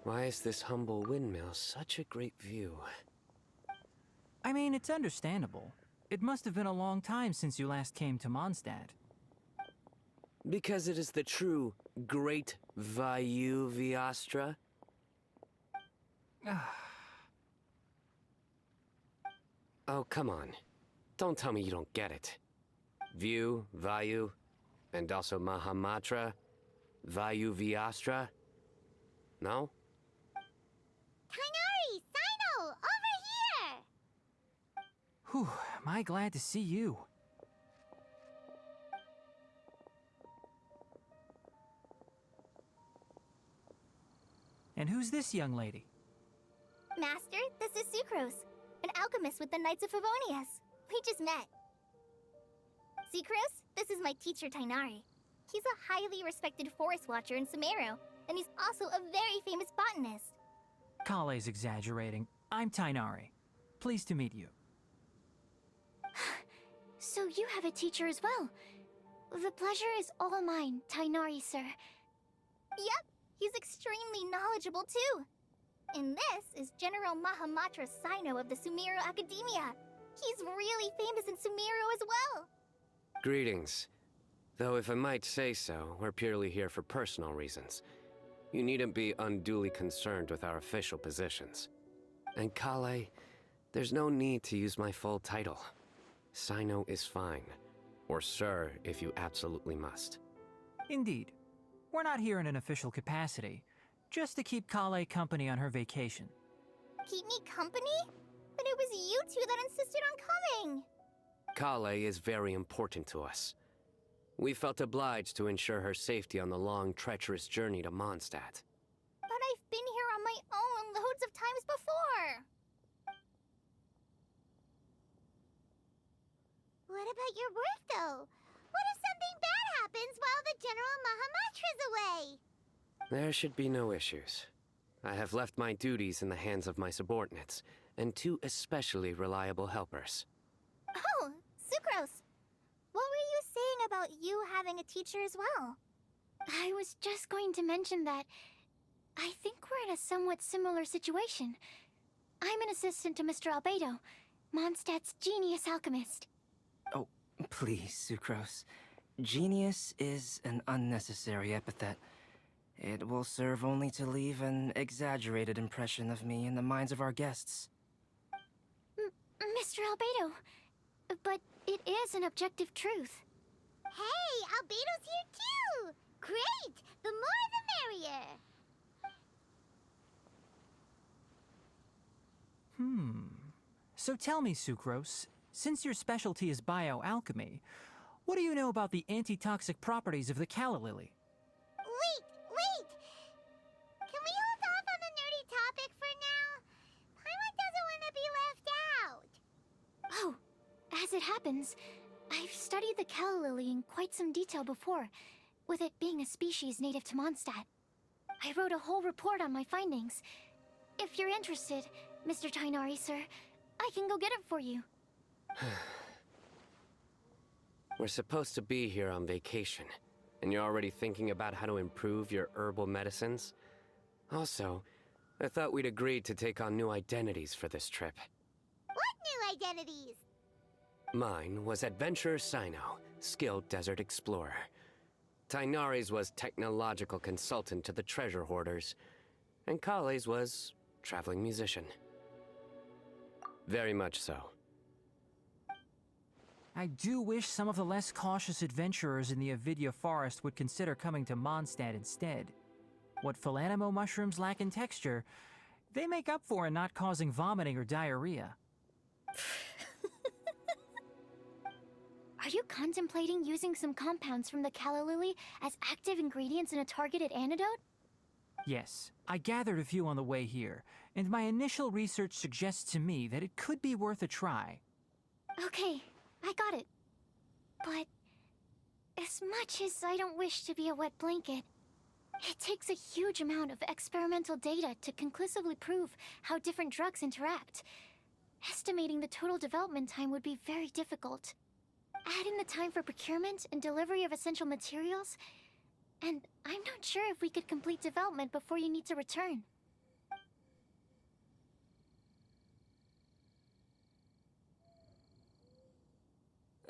Why is this humble windmill such a great view? I mean, it's understandable. It must have been a long time since you last came to Mondstadt. Because it is the true Great Vayu Viastra? Oh, come on. Don't tell me you don't get it. View, Vayu, and also Mahamatra, Vayu Viastra? No? Kainari! Sino! Over here! Whew, am I glad to see you. And who's this young lady? Master, this is Sucrose, an alchemist with the Knights of Favonius. We just met. Sucrose, this is my teacher Tainari. He's a highly respected forest watcher in Sumeru, and he's also a very famous botanist. Kale's exaggerating. I'm Tainari. Pleased to meet you. So you have a teacher as well. The pleasure is all mine, Tainari, sir. Yep, he's extremely knowledgeable too. And this is General Mahamatra Sino of the Sumeru Academia. He's really famous in Sumeru as well. Greetings. Though if I might say so, we're purely here for personal reasons. You needn't be unduly concerned with our official positions. And Kale, there's no need to use my full title. Sino is fine. Or sir, if you absolutely must. Indeed. We're not here in an official capacity, just to keep Kale company on her vacation. Keep me company? But it was you two that insisted on coming. Kale is very important to us. We felt obliged to ensure her safety on the long, treacherous journey to Mondstadt. But I've been here on my own loads of times before. What about your work, though? What if something bad happens while the General Mahamatra's away? There should be no issues. I have left my duties in the hands of my subordinates, and two especially reliable helpers. Oh, Sucrose. What were you saying about you having a teacher as well? I was just going to mention that I think we're in a somewhat similar situation. I'm an assistant to Mr. Albedo, Mondstadt's genius alchemist. Oh, please, Sucrose. Genius is an unnecessary epithet. It will serve only to leave an exaggerated impression of me in the minds of our guests. Mr. Albedo, but it is an objective truth. Hey, Albedo's here too! Great! The more the merrier! So tell me, Sucrose, since your specialty is bioalchemy, what do you know about the antitoxic properties of the calla lily? Wait! Can we hold off on the nerdy topic for now? Paimon doesn't want to be left out. Oh, as it happens, I've studied the calla lily in quite some detail before, with it being a species native to Mondstadt. I wrote a whole report on my findings. If you're interested, Mr. Tainari, sir, I can go get it for you. We're supposed to be here on vacation, and you're already thinking about how to improve your herbal medicines? Also, I thought we'd agreed to take on new identities for this trip. What new identities? Mine was Adventurer Sino, skilled desert explorer. Tainari's was technological consultant to the treasure hoarders, and Kale's was traveling musician. Very much so. I do wish some of the less cautious adventurers in the Avidya forest would consider coming to Mondstadt instead. What Philanimo mushrooms lack in texture, they make up for in not causing vomiting or diarrhea. Are you contemplating using some compounds from the calla lily as active ingredients in a targeted antidote? Yes, I gathered a few on the way here, and my initial research suggests to me that it could be worth a try. Okay, I got it. But as much as I don't wish to be a wet blanket, it takes a huge amount of experimental data to conclusively prove how different drugs interact. Estimating the total development time would be very difficult. Add in the time for procurement and delivery of essential materials, and I'm not sure if we could complete development before you need to return.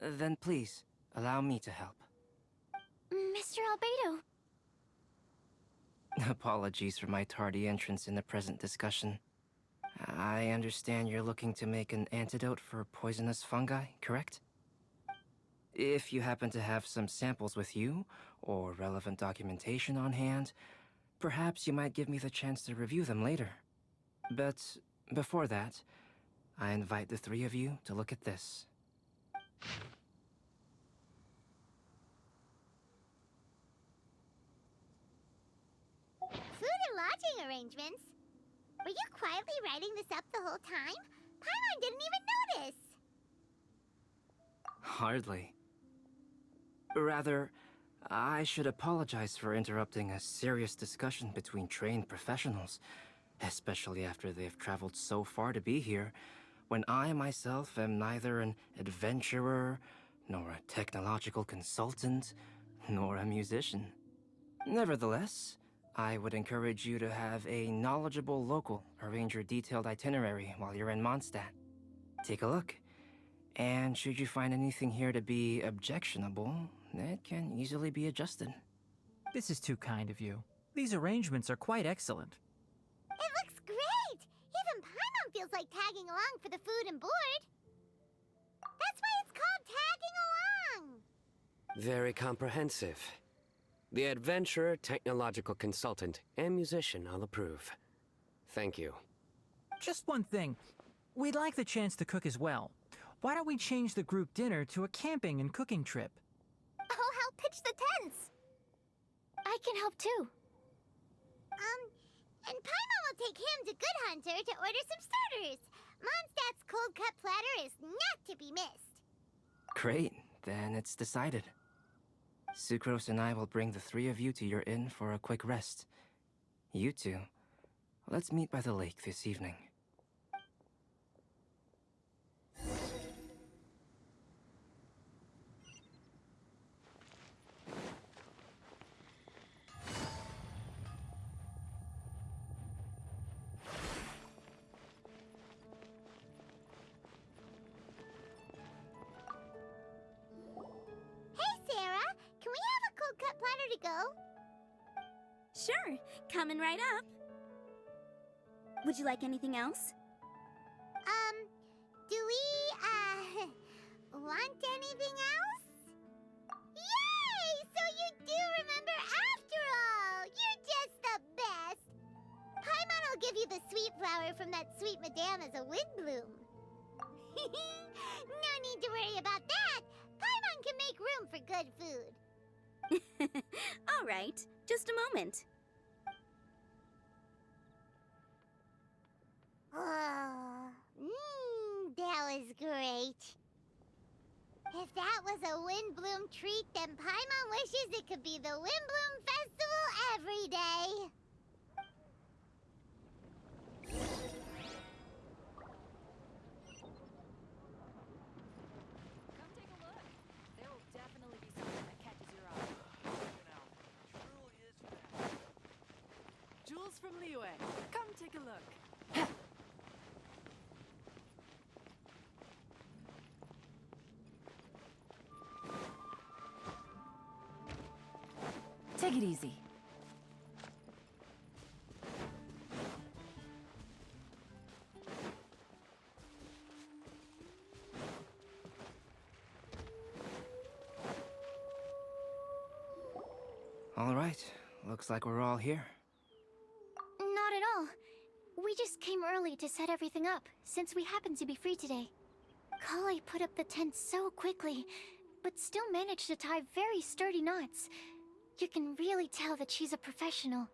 Then please, allow me to help. Mr. Albedo. Apologies for my tardy entrance in the present discussion. I understand you're looking to make an antidote for poisonous fungi, correct? If you happen to have some samples with you, or relevant documentation on hand, perhaps you might give me the chance to review them later. But before that, I invite the three of you to look at this. Food and lodging arrangements? Were you quietly writing this up the whole time? Paimon didn't even notice! Hardly. Rather, I should apologize for interrupting a serious discussion between trained professionals, especially after they've traveled so far to be here, when I myself am neither an adventurer, nor a technological consultant, nor a musician. Nevertheless, I would encourage you to have a knowledgeable local arrange your detailed itinerary while you're in Mondstadt. Take a look, and should you find anything here to be objectionable, it can easily be adjusted. This is too kind of you. These arrangements are quite excellent. It looks great! Even Paimon feels like tagging along for the food and board. That's why it's called tagging along! Very comprehensive. The adventurer, technological consultant, and musician all approve. Thank you. Just one thing. We'd like the chance to cook as well. Why don't we change the group dinner to a camping and cooking trip? I'll help pitch the tents! I can help too. And Paimon will take him to Good Hunter to order some starters. Mondstadt's cold-cut platter is not to be missed. Great, then it's decided. Sucrose and I will bring the three of you to your inn for a quick rest. You two, let's meet by the lake this evening. Hey, Sarah! Can we have a cold-cut platter to go? Sure, coming right up. Would you like anything else? Do we, want anything else? Yay! So you do remember after all! You're just the best! Paimon will give you the sweet flower from that sweet madame as a Windblume. No need to worry about that! Paimon can make room for good food. All right, just a moment. That was great. If that was a Windblume treat, then Paimon wishes it could be the Windblume Festival every day. Come take a look. There will definitely be something that catches your eye. Jules from Liyue. Come take a look. Take it easy. All right, looks like we're all here. Not at all. We just came early to set everything up, since we happen to be free today. Kale put up the tent so quickly, but still managed to tie very sturdy knots. You can really tell that she's a professional.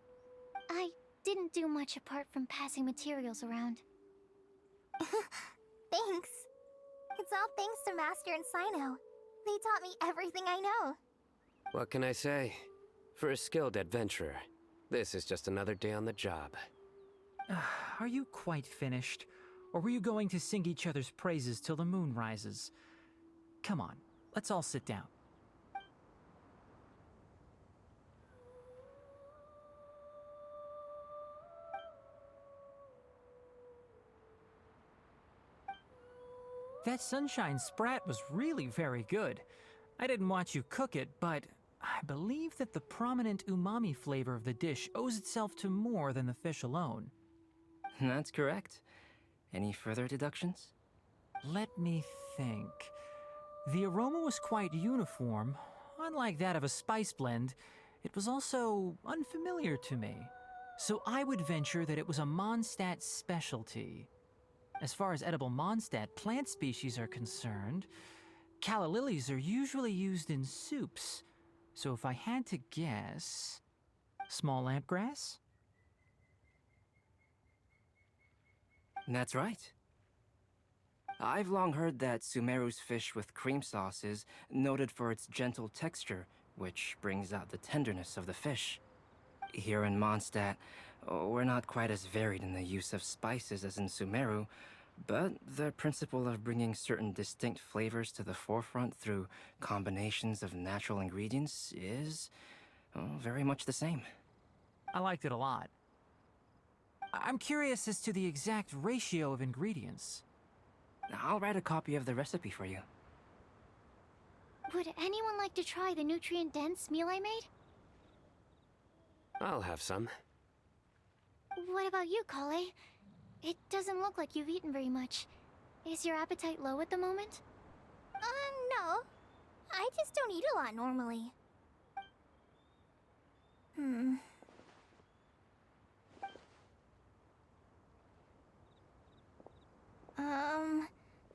I didn't do much apart from passing materials around. Thanks. It's all thanks to Master and Sino. They taught me everything I know. What can I say? For a skilled adventurer, this is just another day on the job. Are you quite finished? Or were you going to sing each other's praises till the moon rises? Come on, let's all sit down. That sunshine sprat was really very good. I didn't watch you cook it, but I believe that the prominent umami flavor of the dish owes itself to more than the fish alone. That's correct. Any further deductions? Let me think. The aroma was quite uniform. Unlike that of a spice blend, it was also unfamiliar to me. So I would venture that it was a Mondstadt specialty. As far as edible Mondstadt plant species are concerned, calla lilies are usually used in soups. So if I had to guess... small lampgrass? That's right. I've long heard that Sumeru's fish with cream sauce is noted for its gentle texture, which brings out the tenderness of the fish. Here in Mondstadt, we're not quite as varied in the use of spices as in Sumeru, but the principle of bringing certain distinct flavors to the forefront through combinations of natural ingredients is very much the same. I liked it a lot. I'm curious as to the exact ratio of ingredients. I'll write a copy of the recipe for you. Would anyone like to try the nutrient-dense meal I made? I'll have some. What about you, Kale? It doesn't look like you've eaten very much. Is your appetite low at the moment? No. I just don't eat a lot normally.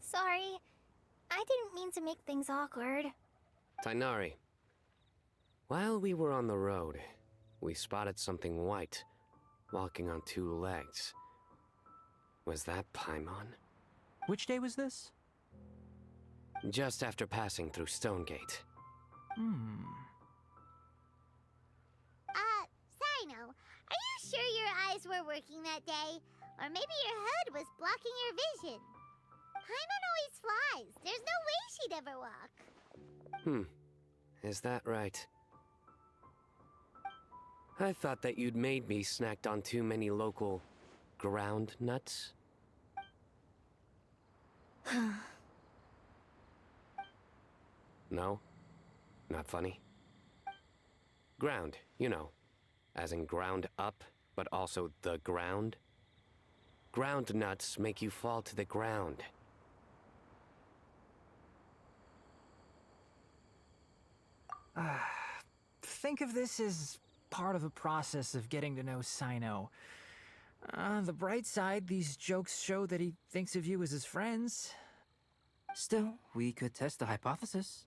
Sorry. I didn't mean to make things awkward. Tainari, while we were on the road, we spotted something white, walking on two legs. Was that Paimon? Which day was this? Just after passing through Stonegate. Sino, are you sure your eyes were working that day? Or maybe your hood was blocking your vision? Paimon always flies. There's no way she'd ever walk. Is that right? I thought that you'd made me snacked on too many local ground nuts. No? Not funny? Ground, you know. As in ground up, but also the ground. Ground nuts make you fall to the ground. Think of this as part of the process of getting to know Sino. On the bright side, these jokes show that he thinks of you as his friends. Still, we could test the hypothesis.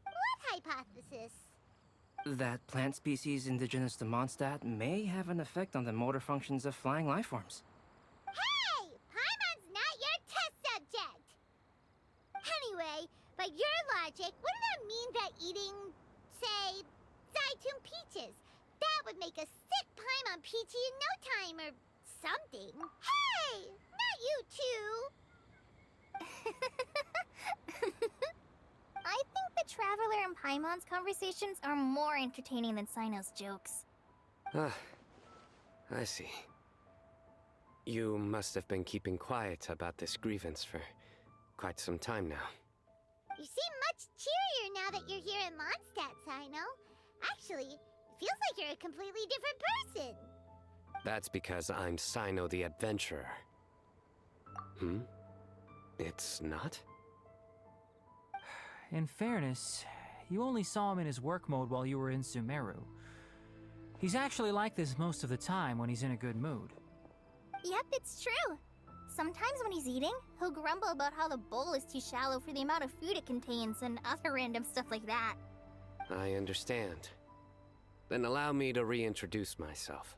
What hypothesis? That plant species indigenous to Mondstadt may have an effect on the motor functions of flying lifeforms. Hey! Paimon's not your test subject! Anyway, by your logic, wouldn't that mean that eating, say, Zaitun peaches, that would make a sick Paimon peachy in no time or something? Hey! Not you two! I think the Traveler and Paimon's conversations are more entertaining than Sino's jokes. I see. You must have been keeping quiet about this grievance for quite some time now. You seem much cheerier now that you're here in Mondstadt, Sino. Actually, it feels like you're a completely different person. That's because I'm Sino the Adventurer. It's not? In fairness, you only saw him in his work mode while you were in Sumeru. He's actually like this most of the time when he's in a good mood. Yep, it's true. Sometimes when he's eating, he'll grumble about how the bowl is too shallow for the amount of food it contains and other random stuff like that. I understand. Then allow me to reintroduce myself.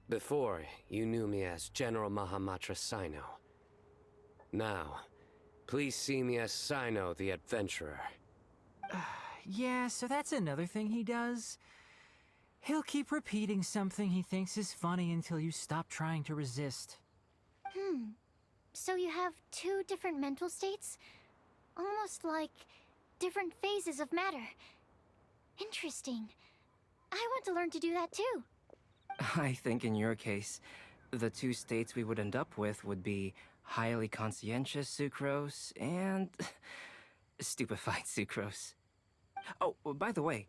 Before, you knew me as General Mahamatra Sino. Now, please see me as Sino the Adventurer. Yeah, so that's another thing he does. He'll keep repeating something he thinks is funny until you stop trying to resist. So you have two different mental states? Almost like different phases of matter. Interesting. I want to learn to do that too. I think in your case, the two states we would end up with would be highly conscientious sucrose, and stupefied sucrose. Oh, by the way,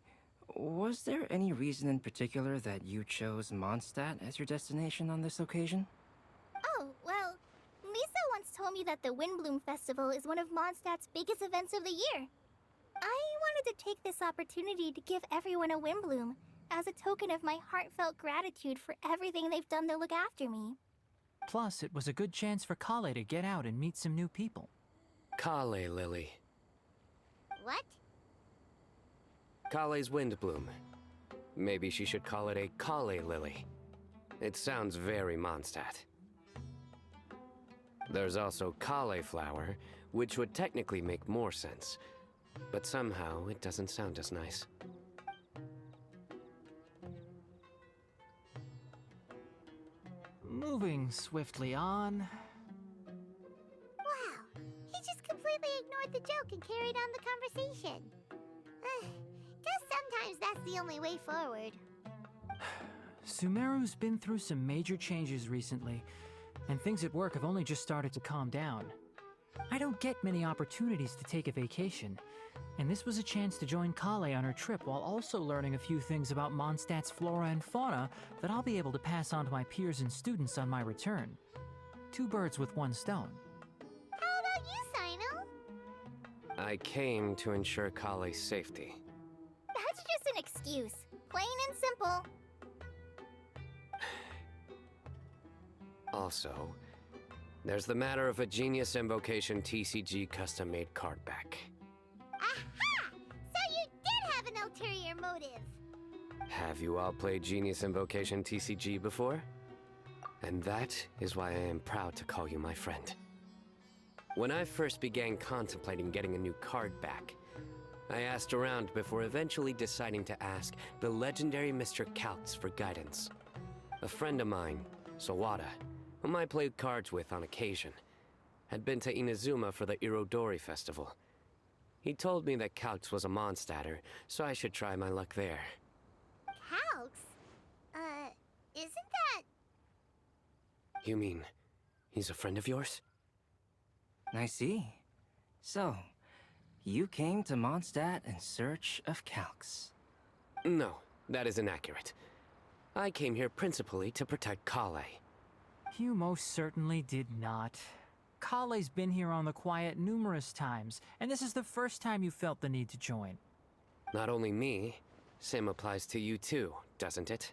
was there any reason in particular that you chose Mondstadt as your destination on this occasion? Oh, well, Lisa once told me that the Windblume Festival is one of Mondstadt's biggest events of the year. I wanted to take this opportunity to give everyone a Windblume as a token of my heartfelt gratitude for everything they've done to look after me. Plus, it was a good chance for Kale to get out and meet some new people. Kale Lily. What? Kale's Windblume. Maybe she should call it a Kale Lily. It sounds very Mondstadt. There's also cauliflower, which would technically make more sense. But somehow, it doesn't sound as nice. Moving swiftly on. Wow, he just completely ignored the joke and carried on the conversation. Guess sometimes that's the only way forward. Sumeru's been through some major changes recently, and things at work have only just started to calm down. I don't get many opportunities to take a vacation, and this was a chance to join Kale on her trip while also learning a few things about Mondstadt's flora and fauna that I'll be able to pass on to my peers and students on my return. 2 birds with 1 stone. How about you, Sino? I came to ensure Kale's safety. That's just an excuse. Plain and simple. Also, there's the matter of a Genius Invocation TCG custom-made card back. Aha! So you did have an ulterior motive. Have you all played Genius Invocation TCG before? And that is why I am proud to call you my friend. When I first began contemplating getting a new card back, I asked around before eventually deciding to ask the legendary Mr. Calx for guidance. A friend of mine, Sawada, whom I played cards with on occasion, had been to Inazuma for the Irodori festival. He told me that Calx was a Mondstadter, so I should try my luck there. Calx? Isn't that... You mean, he's a friend of yours? I see. So, you came to Mondstadt in search of Calx. No, that is inaccurate. I came here principally to protect Kale. You most certainly did not. Kale's been here on the quiet numerous times, and this is the first time you felt the need to join. Not only me, same applies to you too, doesn't it?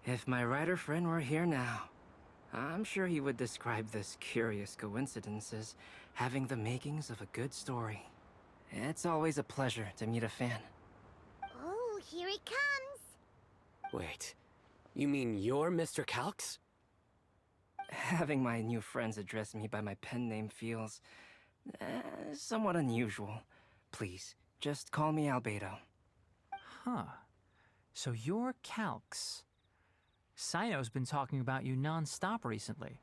If my writer friend were here now, I'm sure he would describe this curious coincidence as having the makings of a good story. It's always a pleasure to meet a fan. Oh, here he comes. Wait, you mean you're Mr. Calx? Having my new friends address me by my pen name feels somewhat unusual. Please, just call me Albedo. Huh. So you're Calx. Sino's been talking about you non-stop recently.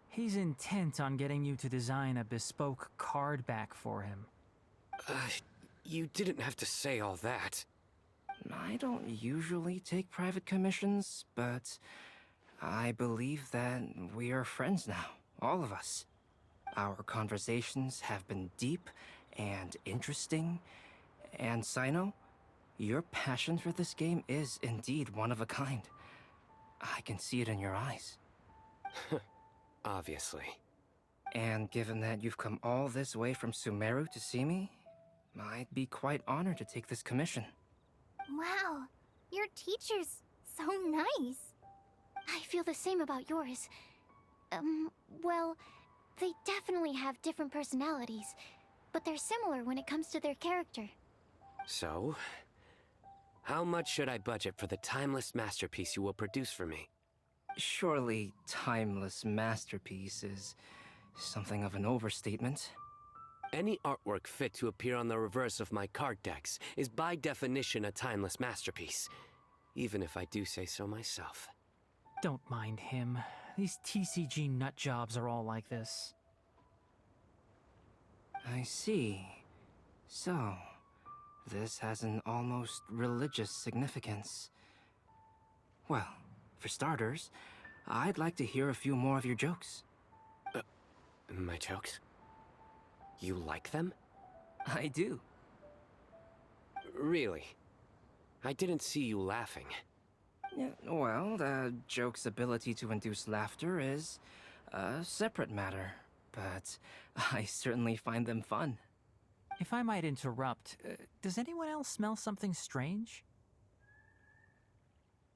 He's intent on getting you to design a bespoke card back for him. You didn't have to say all that. I don't usually take private commissions, but I believe that we are friends now, all of us. Our conversations have been deep and interesting, and Sino, your passion for this game is indeed one of a kind. I can see it in your eyes. Obviously. And given that you've come all this way from Sumeru to see me, I'd be quite honored to take this commission. Wow, your teacher's so nice. I feel the same about yours. Well, they definitely have different personalities, but they're similar when it comes to their character. So, how much should I budget for the timeless masterpiece you will produce for me? Surely, timeless masterpiece is something of an overstatement. Any artwork fit to appear on the reverse of my card decks is by definition a timeless masterpiece, even if I do say so myself. Don't mind him. These TCG nut jobs are all like this. I see. So, this has an almost religious significance. Well, for starters, I'd like to hear a few more of your jokes. My jokes? You like them? I do. Really? I didn't see you laughing. Yeah, well, the joke's ability to induce laughter is a separate matter, but I certainly find them fun. If I might interrupt, does anyone else smell something strange?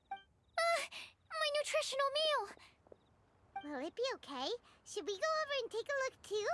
My nutritional meal! Will it be okay? Should we go over and take a look too?